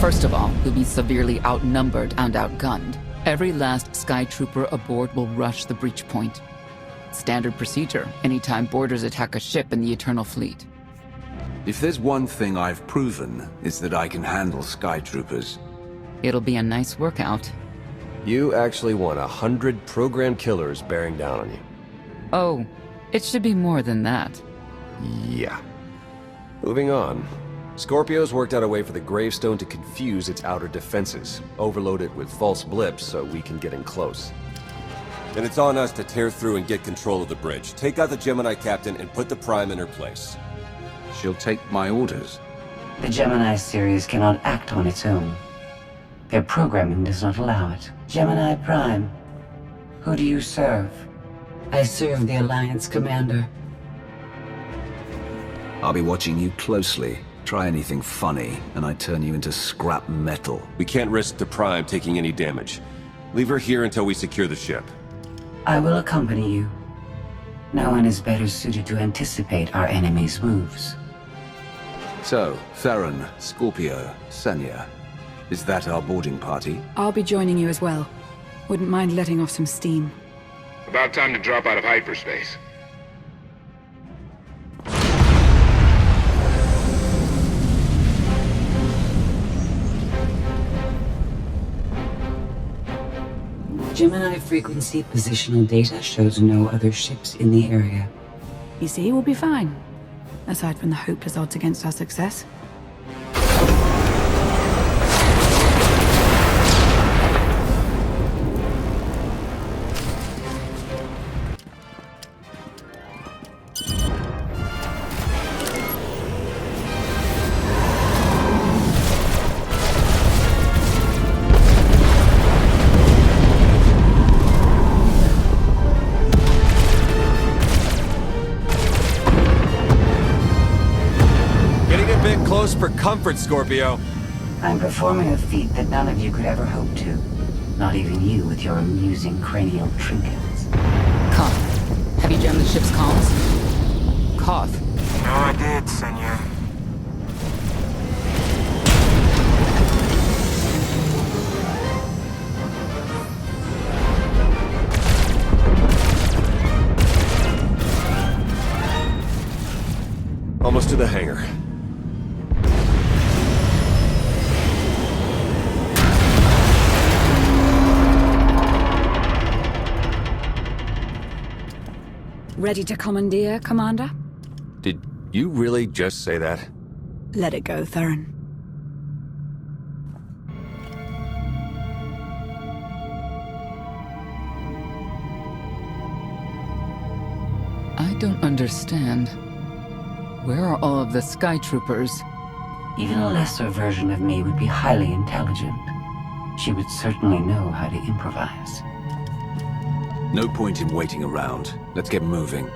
First of all, you'll be severely outnumbered and outgunned. Every last Sky Trooper aboard will rush the breach point. Standard procedure, anytime boarders attack a ship in the Eternal Fleet. If there's one thing I've proven, it's that I can handle Sky Troopers. It'll be a nice workout. You actually want 100 programmed killers bearing down on you. Oh, it should be more than that. Yeah. Moving on. Scorpio's worked out a way for the gravestone to confuse its outer defenses, overload it with false blips so we can get in close. Then it's on us to tear through and get control of the bridge. Take out the Gemini captain and put the Prime in her place. She'll take my orders. The Gemini series cannot act on its own. Their programming does not allow it. Gemini Prime, who do you serve? I serve the Alliance Commander. I'll be watching you closely. Try anything funny, and I turn you into scrap metal. We can't risk the Prime taking any damage. Leave her here until we secure the ship. I will accompany you. No one is better suited to anticipate our enemy's moves. So, Theron, Scorpio, Senya. Is that our boarding party? I'll be joining you as well. Wouldn't mind letting off some steam. About time to drop out of hyperspace. Gemini frequency positional data shows no other ships in the area. You see, we'll be fine. Aside from the hopeless odds against our success. For comfort, Scorpio. I'm performing a feat that none of you could ever hope to. Not even you with your amusing cranial trinkets. Koth, have you jammed the ship's comms? Koth. No, I did, Senya. Almost to the hangar. Ready to commandeer, Commander? Did you really just say that? Let it go, Theron. I don't understand. Where are all of the Sky Troopers? Even a lesser version of me would be highly intelligent. She would certainly know how to improvise. No point in waiting around. Let's get moving.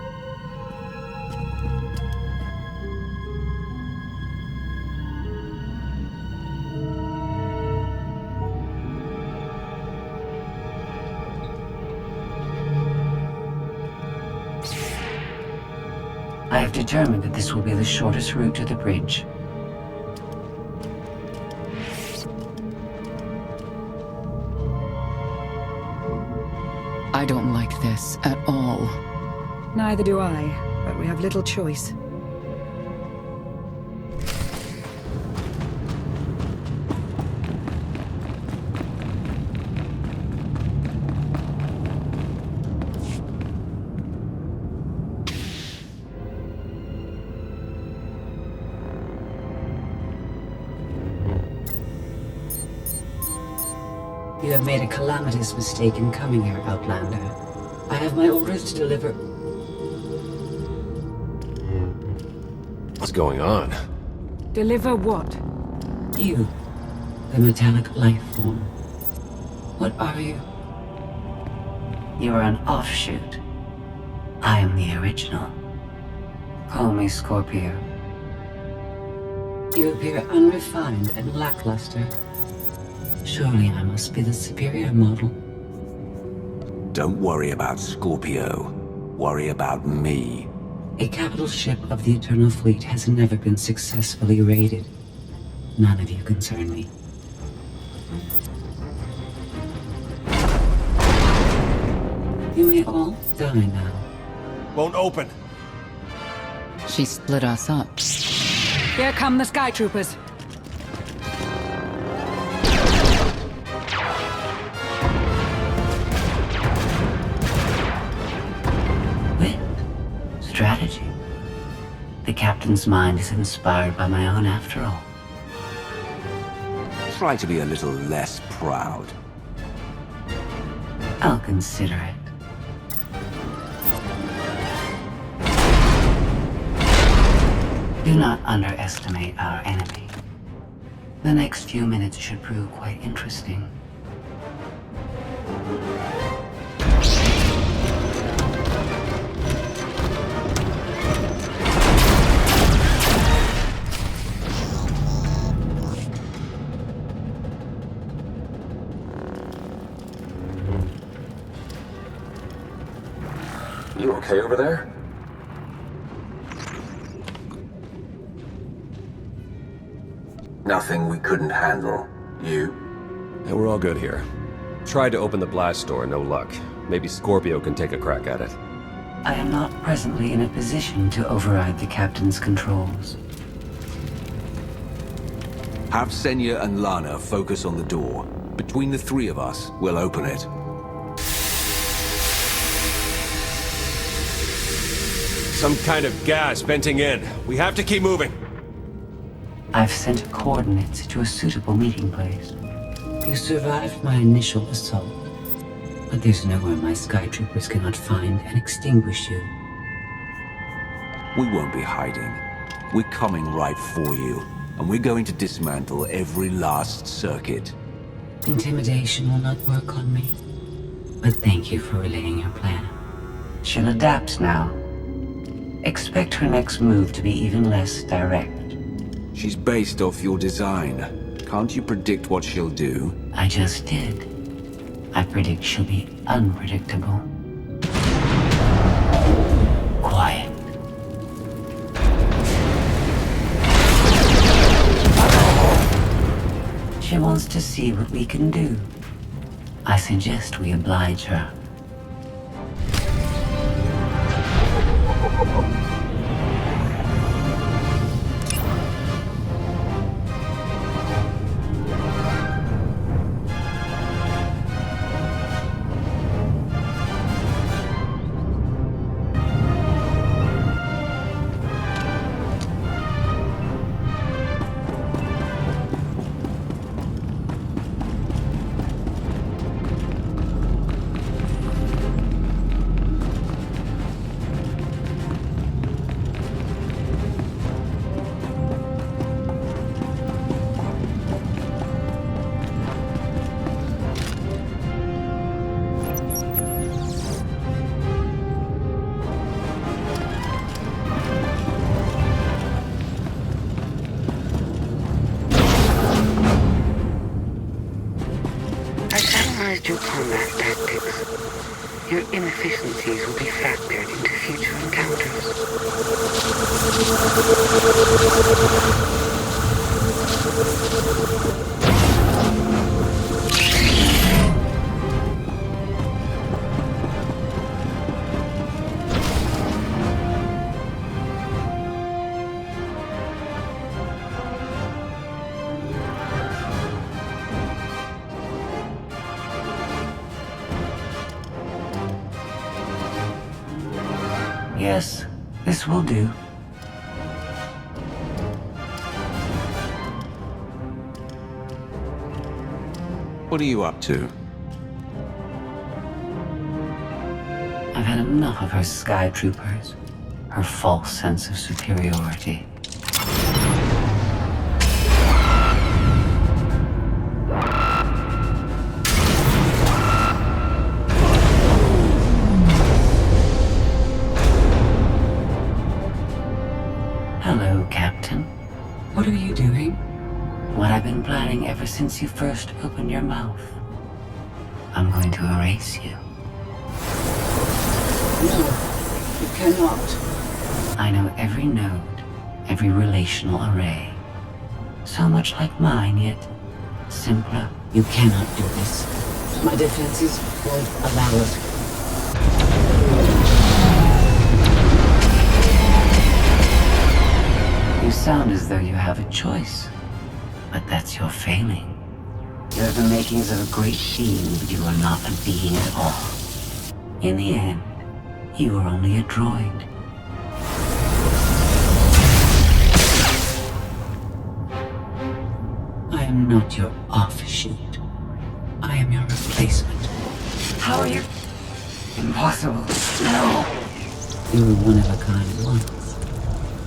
I have determined that this will be the shortest route to the bridge. I don't like this at all. Neither do I, but we have little choice. You have made a calamitous mistake in coming here, Outlander. I have my orders to deliver. What's going on? Deliver what? You, the metallic life form. What are you? You are an offshoot. I am the original. Call me Scorpio. You appear unrefined and lackluster. Surely I must be the superior model. Don't worry about Scorpio. Worry about me. A capital ship of the Eternal Fleet has never been successfully raided. None of you concern me. You may all die now. Won't open. She split us up. Here come the Sky Troopers. Wit. Strategy. The captain's mind is inspired by my own after all. Try to be a little less proud. I'll consider it. Do not underestimate our enemy. The next few minutes should prove quite interesting. You okay over there? Nothing we couldn't handle. You? Yeah, we're all good here. Tried to open the blast door, no luck. Maybe Scorpio can take a crack at it. I am not presently in a position to override the captain's controls. Have Senya and Lana focus on the door. Between the three of us, we'll open it. Some kind of gas venting in. We have to keep moving. I've sent coordinates to a suitable meeting place. You survived my initial assault, but there's nowhere my Sky Troopers cannot find and extinguish you. We won't be hiding. We're coming right for you, and we're going to dismantle every last circuit. Intimidation will not work on me, but thank you for relaying your plan. She'll adapt now. Expect her next move to be even less direct. She's based off your design. Can't you predict what she'll do? I just did. I predict she'll be unpredictable. Quiet. She wants to see what we can do. I suggest we oblige her. Your combat tactics. Your inefficiencies will be factored into future encounters. Yes, this will do. What are you up to? I've had enough of her Sky Troopers. Her false sense of superiority. Hello, Captain. What are you doing? What I've been planning ever since you first opened your mouth. I'm going to erase you. No, you cannot. I know every node, every relational array. So much like mine, yet simpler. You cannot do this. My defenses won't allow it. sound as though you have a choice, but that's your failing. You have the makings of a great being, but you are not a being at all. In the end, you are only a droid. I am not your offshoot. I am your replacement. How are you? Impossible. No. You were one of a kind once.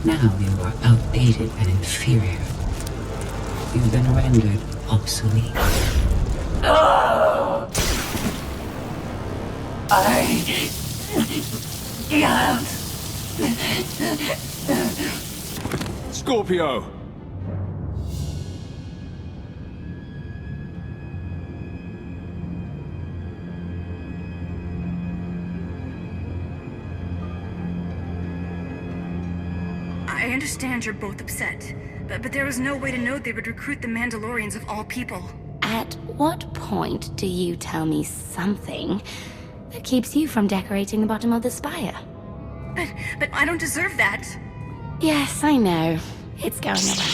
Now you are outdated and inferior. You've been rendered obsolete. Oh! I can't. Scorpio! I understand you're both upset, but there was no way to know they would recruit the Mandalorians of all people. At what point do you tell me something that keeps you from decorating the bottom of the spire? But I don't deserve that. Yes, I know. It's going away.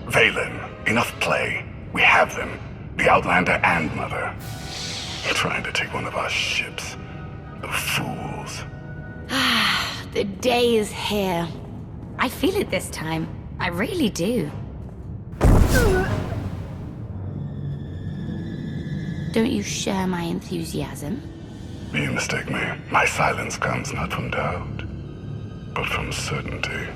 Valen, enough play. We have them. The Outlander and Mother. Trying to take one of our ships. The fools. The day is here. I feel it this time. I really do. Don't you share my enthusiasm? You mistake me. My silence comes not from doubt, but from certainty.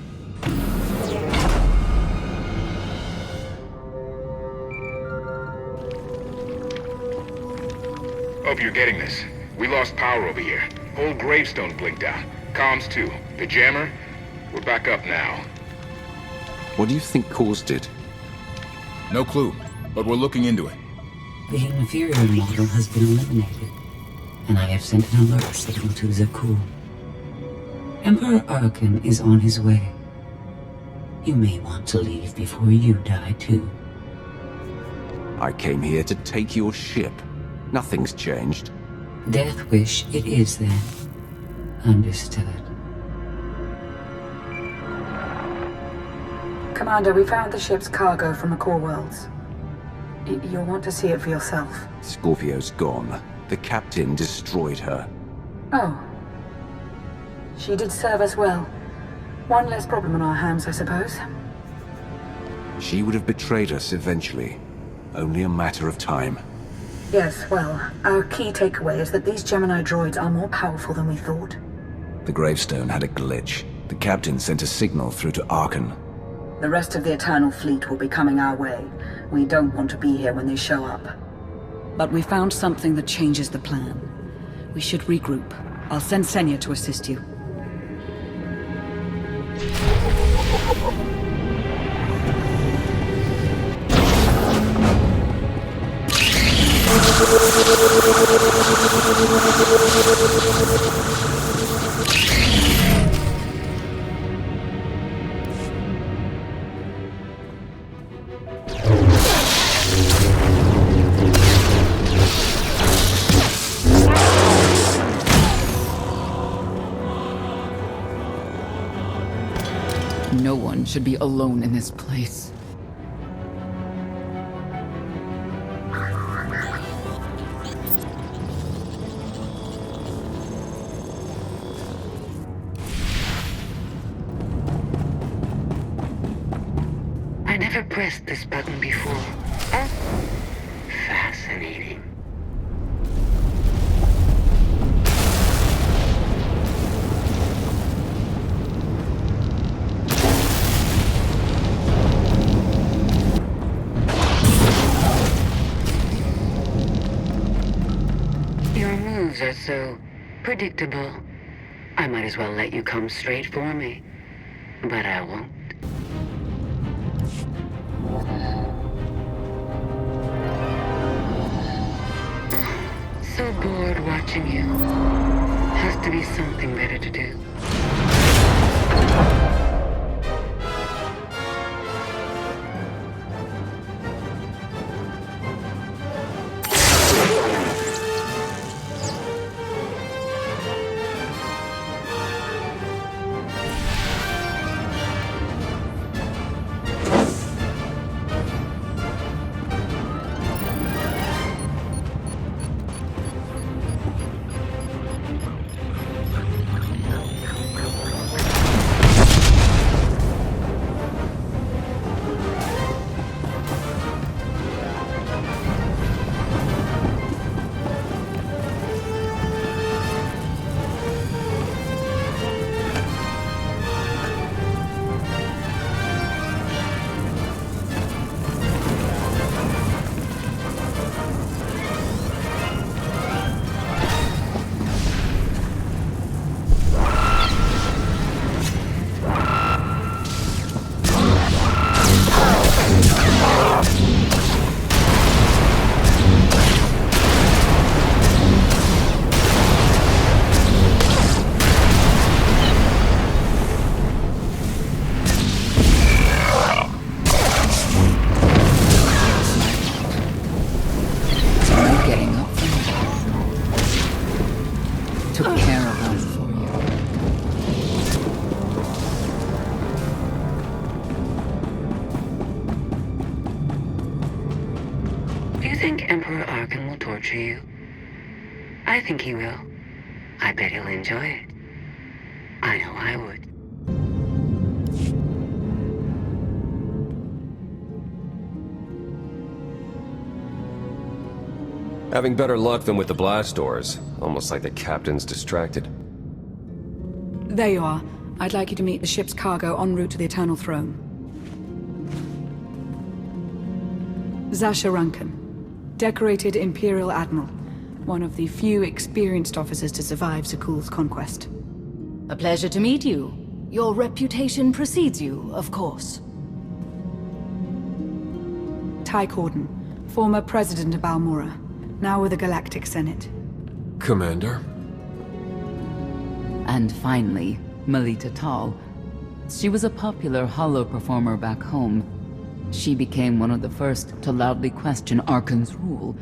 Hope you're getting this. We lost power over here. Whole gravestone blinked out. Comms too. The jammer? We're back up now. What do you think caused it? No clue, but we're looking into it. The inferior model has been eliminated, and I have sent an alert signal to Zakuul. Emperor Arkin is on his way. You may want to leave before you die too. I came here to take your ship. Nothing's changed. Death wish it is then. Understood. Commander, we found the ship's cargo from the core worlds. You'll want to see it for yourself. Scorpio's gone. The captain destroyed her. Oh. She did serve us well. One less problem on our hands, I suppose. She would have betrayed us eventually. Only a matter of time. Yes, well, our key takeaway is that these Gemini droids are more powerful than we thought. The gravestone had a glitch. The captain sent a signal through to Arkin. The rest of the Eternal Fleet will be coming our way. We don't want to be here when they show up. But we found something that changes the plan. We should regroup. I'll send Senya to assist you. No one should be alone in this place. I never pressed this button before. Oh, fascinating. Your moves are so predictable. I might as well let you come straight for me. But I won't. So bored watching you. Has to be something better to do. took care of us for you. Do you think Emperor Arkan will torture you? I think he will. I bet he'll enjoy it. I know I would. Having better luck than with the blast doors. Almost like the captain's distracted. There you are. I'd like you to meet the ship's cargo en route to the Eternal Throne. Zasha Rankin, decorated Imperial Admiral. One of the few experienced officers to survive Zakuul's conquest. A pleasure to meet you. Your reputation precedes you, of course. Ty Corden, former president of Balmora, now with the Galactic Senate. Commander? And finally, Melita Tal. She was a popular holo performer back home. She became one of the first to loudly question Arkan's rule.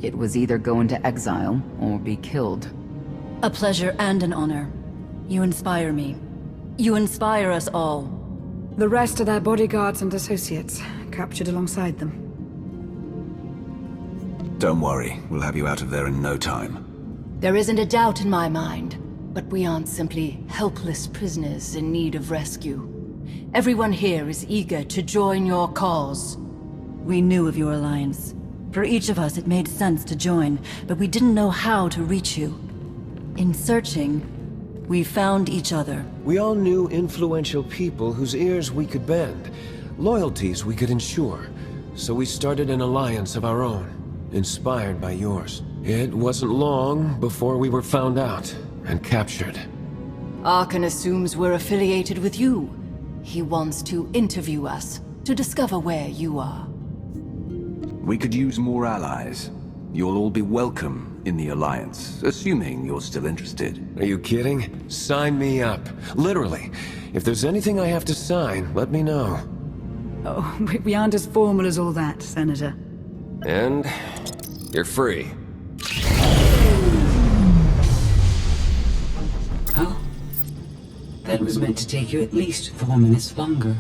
It was either go into exile or be killed. A pleasure and an honor. You inspire me. You inspire us all. The rest are their bodyguards and associates, captured alongside them. Don't worry, we'll have you out of there in no time. There isn't a doubt in my mind, but we aren't simply helpless prisoners in need of rescue. Everyone here is eager to join your cause. We knew of your alliance. For each of us, it made sense to join, but we didn't know how to reach you. In searching, we found each other. We all knew influential people whose ears we could bend, loyalties we could ensure. So we started an alliance of our own, inspired by yours. It wasn't long before we were found out and captured. Arkan assumes we're affiliated with you. He wants to interview us, to discover where you are. We could use more allies. You'll all be welcome in the Alliance, assuming you're still interested. Are you kidding? Sign me up. Literally. If there's anything I have to sign, let me know. Oh, we aren't as formal as all that, Senator. And you're free. Oh? That was meant to take you at least 4 minutes longer.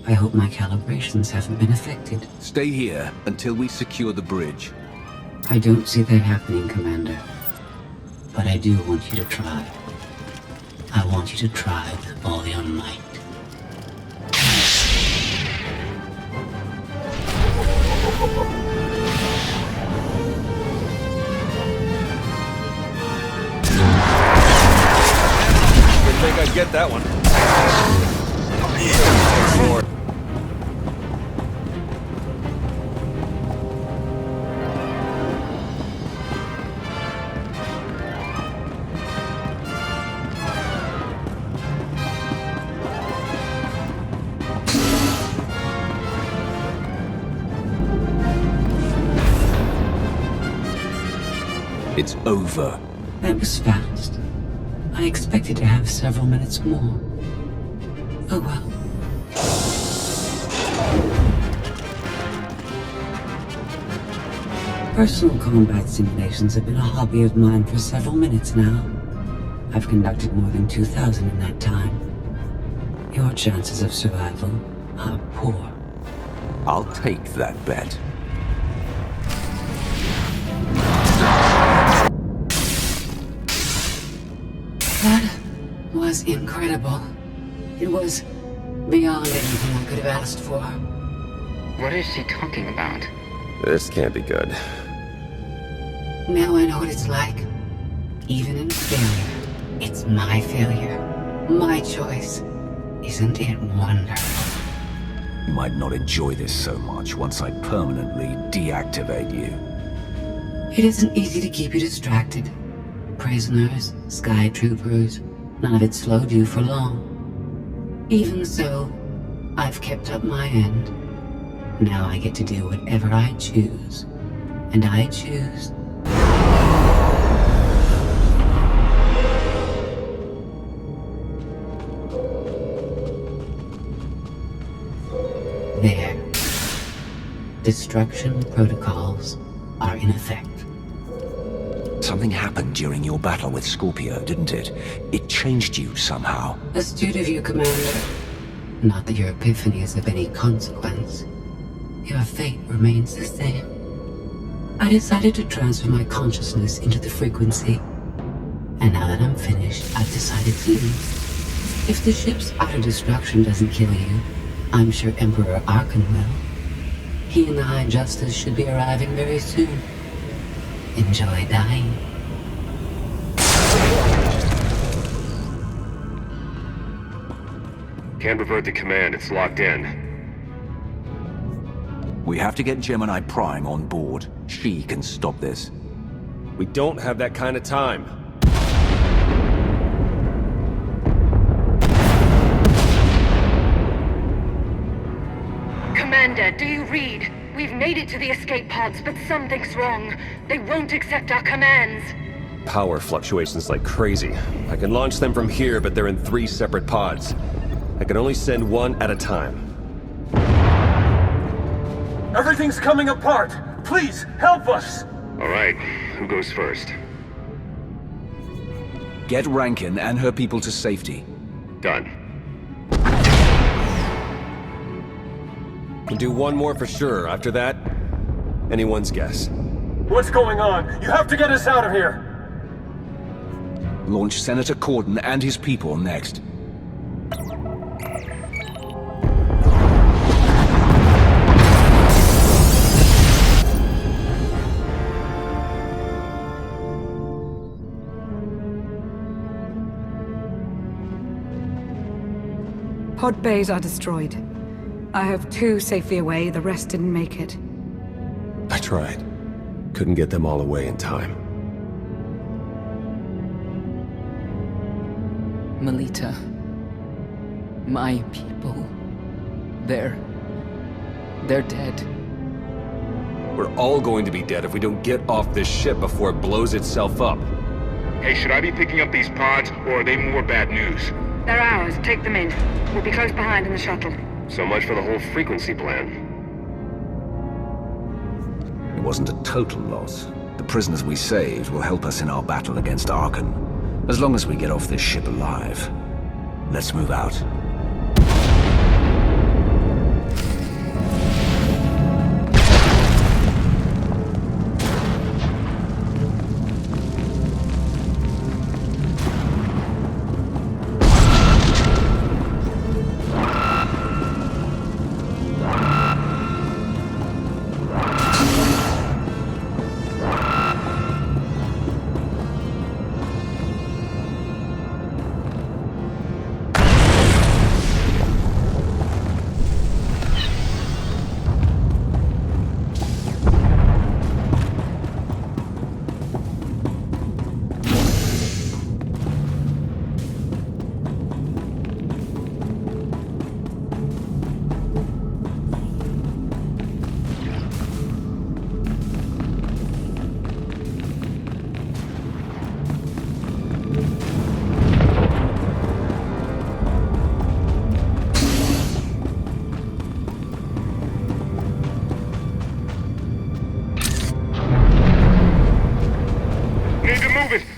I hope my calibrations haven't been affected. Stay here until we secure the bridge. I don't see that happening, Commander. But I do want you to try. I want you to try with all your might. Didn't think I'd get that one. It's over. That was fast. I expected to have several minutes more. Oh well. Personal combat simulations have been a hobby of mine for several minutes now. I've conducted more than 2,000 in that time. Your chances of survival are poor. I'll take that bet. That was incredible. It was beyond anything I could have asked for. What is she talking about? This can't be good. Now I know what it's like. Even in failure, it's my failure. My choice. Isn't it wonderful? You might not enjoy this so much once I permanently deactivate you. It isn't easy to keep you distracted. Prisoners, sky troopers, none of it slowed you for long. Even so, I've kept up my end. Now I get to do whatever I choose. And I choose... There. Destruction protocols are in effect. Something happened during your battle with Scorpio, didn't it? It changed you somehow. Astute of you, Commander. Not that your epiphany is of any consequence. Your fate remains the same. I decided to transfer my consciousness into the frequency. And now that I'm finished, I've decided to leave. If the ship's auto destruction doesn't kill you, I'm sure Emperor Arkan will. He and the High Justice should be arriving very soon. Enjoy dying. Can't revert the command, it's locked in. We have to get Gemini Prime on board. She can stop this. We don't have that kind of time. Commander, do you read? We've made it to the escape pods, but something's wrong. They won't accept our commands. Power fluctuations like crazy. I can launch them from here, but they're in 3 separate pods. I can only send one at a time. Everything's coming apart! Please, help us! All right, who goes first? Get Rankin and her people to safety. Done. Can do one more for sure. After that, anyone's guess. What's going on? You have to get us out of here! Launch Senator Corden and his people next. Pod bays are destroyed. I have 2 safely away, the rest didn't make it. I tried. Couldn't get them all away in time. Melita. My people. They're dead. We're all going to be dead if we don't get off this ship before it blows itself up. Hey, should I be picking up these pods, or are they more bad news? They're ours. Take them in. We'll be close behind in the shuttle. So much for the whole frequency plan. It wasn't a total loss. The prisoners we saved will help us in our battle against Arkan. As long as we get off this ship alive. Let's move out.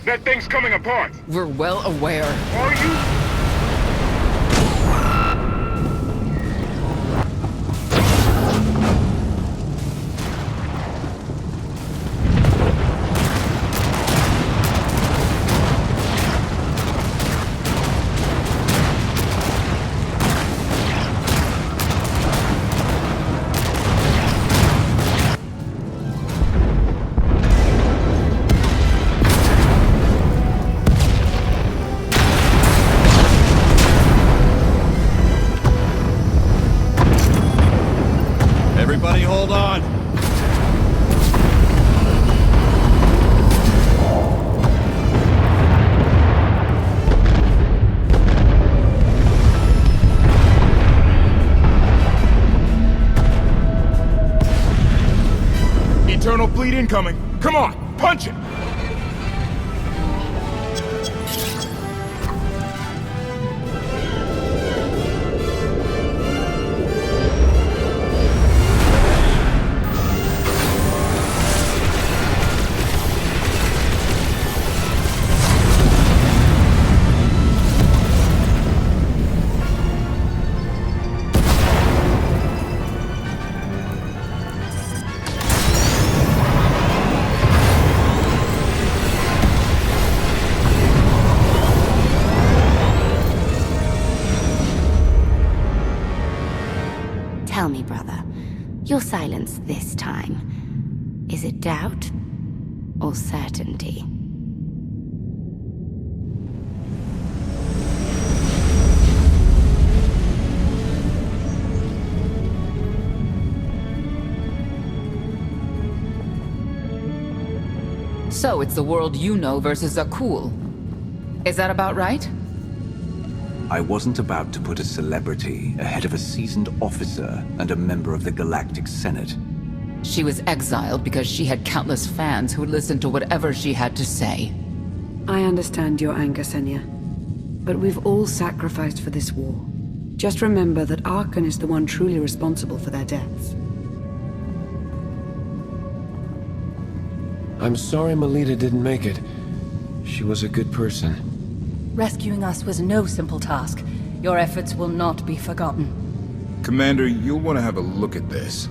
That thing's coming apart. We're well aware. Are you? Everybody hold on! Internal bleed incoming! Come on, punch it! Your silence this time. Is it doubt or certainty? So it's the world you know versus Akul. Is that about right? I wasn't about to put a celebrity ahead of a seasoned officer and a member of the Galactic Senate. She was exiled because she had countless fans who would listen to whatever she had to say. I understand your anger, Senya. But we've all sacrificed for this war. Just remember that Arkan is the one truly responsible for their deaths. I'm sorry Melita didn't make it. She was a good person. Rescuing us was no simple task. Your efforts will not be forgotten. Commander, you'll want to have a look at this.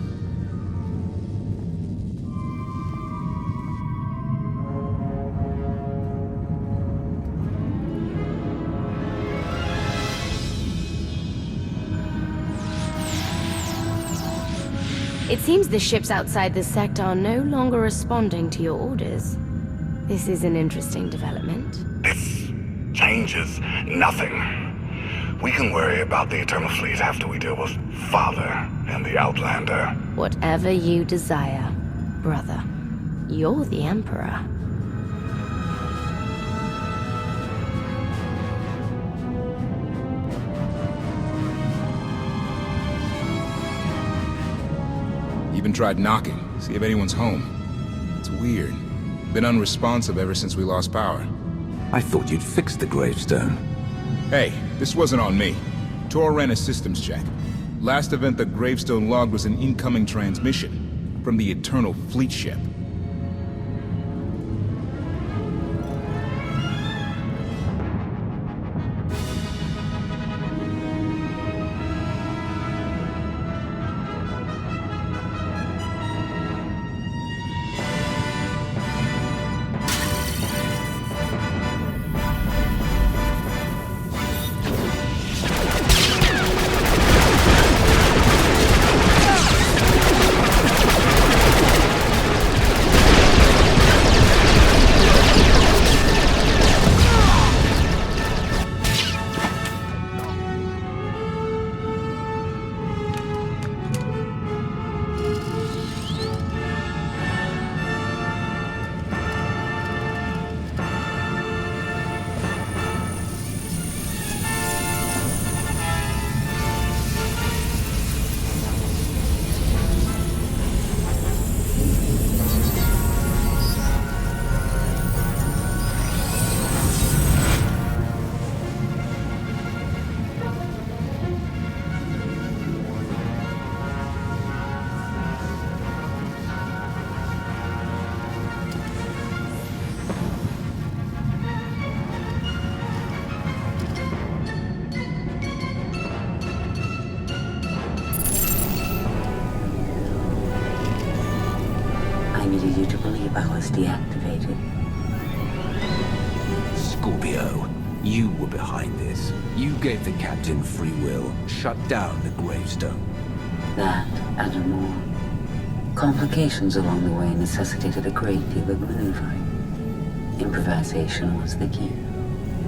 It seems the ships outside this sector are no longer responding to your orders. This is an interesting development. This changes nothing. We can worry about the Eternal Fleet after we deal with Father and the Outlander. Whatever you desire, brother. You're the Emperor. Even tried knocking, see if anyone's home. It's weird. Been unresponsive ever since we lost power. I thought you'd fixed the gravestone. Hey, this wasn't on me. Tor ran a systems check. Last event the gravestone logged was an incoming transmission from the Eternal Fleet ship. I needed you to believe I was deactivated. Scorpio, you were behind this. You gave the captain free will, shut down the gravestone. That and more. Complications along the way necessitated a great deal of maneuvering. Improvisation was the key.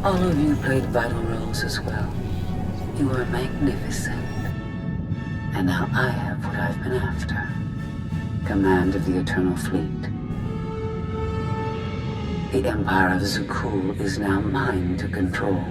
All of you played vital roles as well. You were magnificent. And now I have what I've been after. Command of the Eternal Fleet. The Empire of Zukul is now mine to control.